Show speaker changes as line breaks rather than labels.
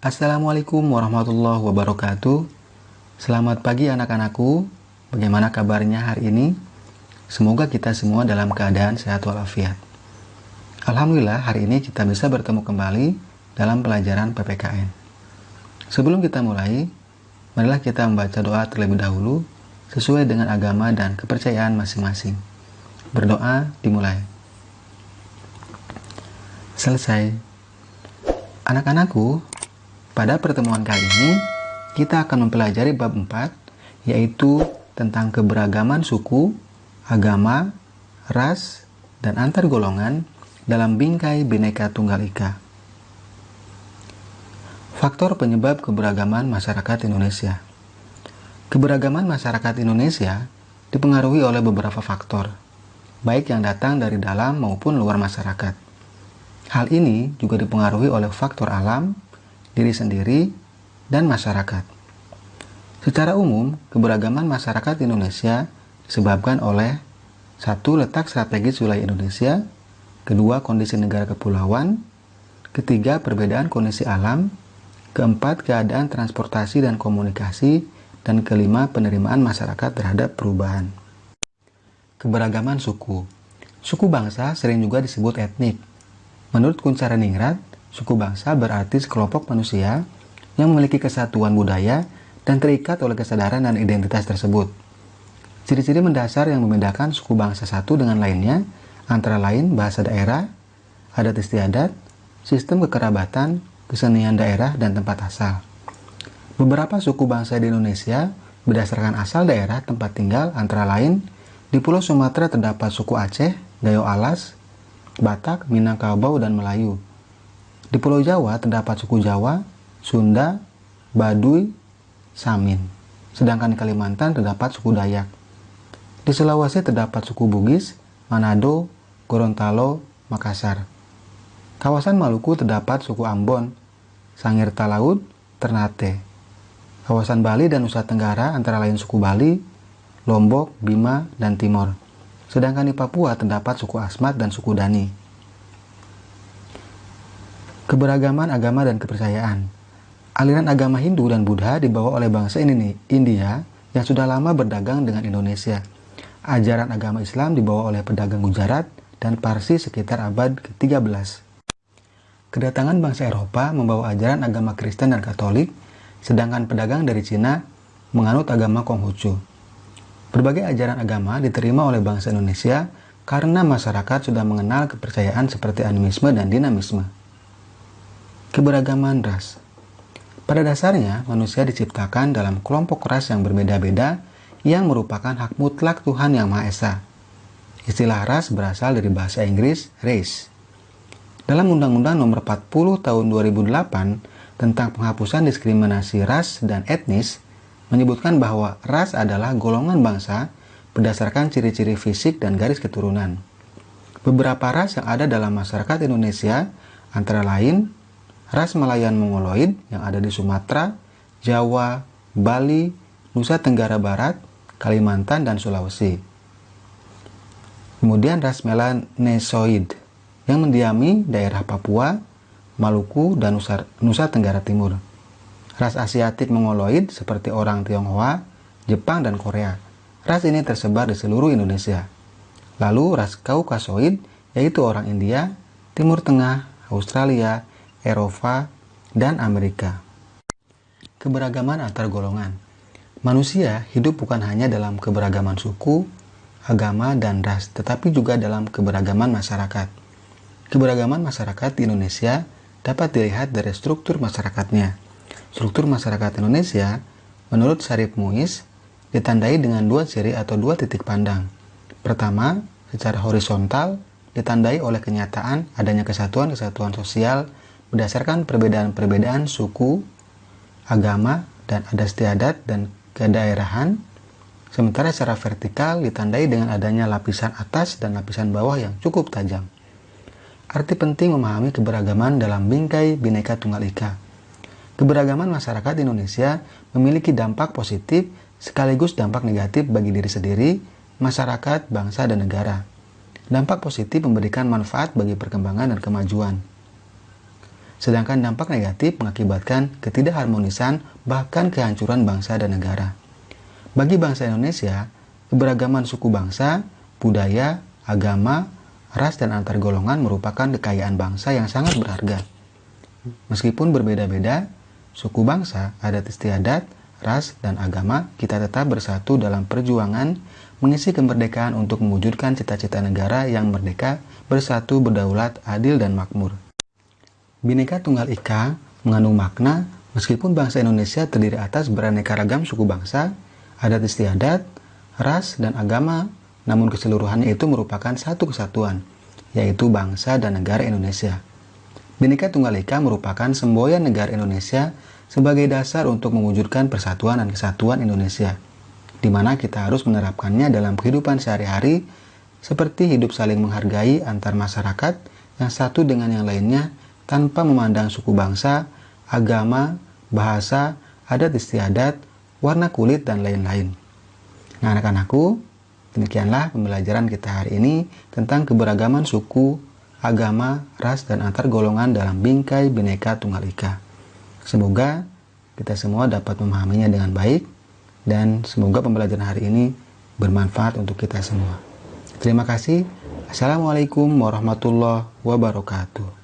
Assalamualaikum warahmatullahi wabarakatuh. Selamat pagi anak-anakku. Bagaimana kabarnya hari ini? Semoga kita semua dalam keadaan sehat walafiat. Alhamdulillah hari ini kita bisa bertemu kembali dalam pelajaran PPKN. Sebelum kita mulai, marilah kita membaca doa terlebih dahulu sesuai dengan agama dan kepercayaan masing-masing. Berdoa dimulai. Selesai. Anak-anakku, pada pertemuan kali ini kita akan mempelajari bab 4, yaitu tentang keberagaman suku, agama, ras, dan antar golongan dalam bingkai Bhinneka Tunggal Ika. Faktor penyebab keberagaman masyarakat Indonesia. Keberagaman masyarakat Indonesia dipengaruhi oleh beberapa faktor, baik yang datang dari dalam maupun luar masyarakat. Hal ini juga dipengaruhi oleh faktor alam, diri sendiri, dan masyarakat. Secara umum, keberagaman masyarakat Indonesia disebabkan oleh 1. Letak strategis wilayah Indonesia, 2. Kondisi negara kepulauan, 3. Perbedaan kondisi alam, 4. Keadaan transportasi dan komunikasi, dan 5. Penerimaan masyarakat terhadap perubahan. Keberagaman suku. Suku bangsa sering juga disebut etnik. Menurut Kunchareningrat, suku bangsa berarti sekelompok manusia yang memiliki kesatuan budaya dan terikat oleh kesadaran dan identitas tersebut. Ciri-ciri mendasar yang membedakan suku bangsa satu dengan lainnya antara lain bahasa daerah, adat istiadat, sistem kekerabatan, kesenian daerah, dan tempat asal. Beberapa suku bangsa di Indonesia berdasarkan asal daerah tempat tinggal antara lain di Pulau Sumatera terdapat suku Aceh, Gayo Alas, Batak, Minangkabau, dan Melayu. Di Pulau Jawa terdapat suku Jawa, Sunda, Baduy, Samin. Sedangkan di Kalimantan terdapat suku Dayak. Di Sulawesi terdapat suku Bugis, Manado, Gorontalo, Makassar. Kawasan Maluku terdapat suku Ambon, Sangir Talaud, Ternate. Kawasan Bali dan Nusa Tenggara antara lain suku Bali, Lombok, Bima, dan Timor. Sedangkan di Papua terdapat suku Asmat dan suku Dani. Keberagaman agama dan kepercayaan. Aliran agama Hindu dan Buddha dibawa oleh bangsa India yang sudah lama berdagang dengan Indonesia. Ajaran agama Islam dibawa oleh pedagang Gujarat dan Parsi sekitar abad ke-13. Kedatangan bangsa Eropa membawa ajaran agama Kristen dan Katolik, sedangkan pedagang dari Cina menganut agama Konghucu. Berbagai ajaran agama diterima oleh bangsa Indonesia karena masyarakat sudah mengenal kepercayaan seperti animisme dan dinamisme. Keberagaman ras. Pada dasarnya, manusia diciptakan dalam kelompok ras yang berbeda-beda yang merupakan hak mutlak Tuhan Yang Maha Esa. Istilah ras berasal dari bahasa Inggris race. Dalam Undang-Undang Nomor 40 Tahun 2008 tentang penghapusan diskriminasi ras dan etnis, menyebutkan bahwa ras adalah golongan bangsa berdasarkan ciri-ciri fisik dan garis keturunan. Beberapa ras yang ada dalam masyarakat Indonesia antara lain ras Malayan Mongoloid yang ada di Sumatera, Jawa, Bali, Nusa Tenggara Barat, Kalimantan, dan Sulawesi. Kemudian ras Melanesoid yang mendiami daerah Papua, Maluku, dan Nusa Tenggara Timur. Ras Asiatik Mongoloid seperti orang Tionghoa, Jepang, dan Korea. Ras ini tersebar di seluruh Indonesia. Lalu ras Kaukasoid yaitu orang India, Timur Tengah, Australia, Eropa, dan Amerika. Keberagaman antar golongan. Manusia hidup bukan hanya dalam keberagaman suku, agama, dan ras, tetapi juga dalam keberagaman masyarakat. Keberagaman masyarakat di Indonesia dapat dilihat dari struktur masyarakatnya. Struktur masyarakat Indonesia, menurut Syarif Muiz, ditandai dengan dua ciri atau dua titik pandang. Pertama, secara horizontal, ditandai oleh kenyataan adanya kesatuan-kesatuan sosial berdasarkan perbedaan-perbedaan suku, agama, dan adat istiadat dan kedaerahan. Sementara secara vertikal ditandai dengan adanya lapisan atas dan lapisan bawah yang cukup tajam. Arti penting memahami keberagaman dalam bingkai Bhinneka Tunggal Ika. Keberagaman masyarakat Indonesia memiliki dampak positif sekaligus dampak negatif bagi diri sendiri, masyarakat, bangsa, dan negara. Dampak positif memberikan manfaat bagi perkembangan dan kemajuan. sedangkan dampak negatif mengakibatkan ketidakharmonisan bahkan kehancuran bangsa dan negara. Bagi bangsa Indonesia, keberagaman suku bangsa, budaya, agama, ras, dan antar golongan merupakan kekayaan bangsa yang sangat berharga. Meskipun berbeda-beda, suku bangsa, adat istiadat, ras, dan agama, kita tetap bersatu dalam perjuangan mengisi kemerdekaan untuk mewujudkan cita-cita negara yang merdeka, bersatu, berdaulat, adil, dan makmur. Bhinneka Tunggal Ika mengandung makna meskipun bangsa Indonesia terdiri atas beraneka ragam suku bangsa, adat istiadat, ras, dan agama, namun keseluruhannya itu merupakan satu kesatuan, yaitu bangsa dan negara Indonesia. Bhinneka Tunggal Ika merupakan semboyan negara Indonesia sebagai dasar untuk mewujudkan persatuan dan kesatuan Indonesia, di mana kita harus menerapkannya dalam kehidupan sehari-hari, seperti hidup saling menghargai antar masyarakat yang satu dengan yang lainnya tanpa memandang suku bangsa, agama, bahasa, adat istiadat, warna kulit, dan lain-lain. Nah, anak-anakku, demikianlah pembelajaran kita hari ini tentang keberagaman suku, agama, ras, dan antar golongan dalam bingkai Bhinneka Tunggal Ika. Semoga kita semua dapat memahaminya dengan baik dan semoga pembelajaran hari ini bermanfaat untuk kita semua. Terima kasih. Assalamualaikum warahmatullahi wabarakatuh.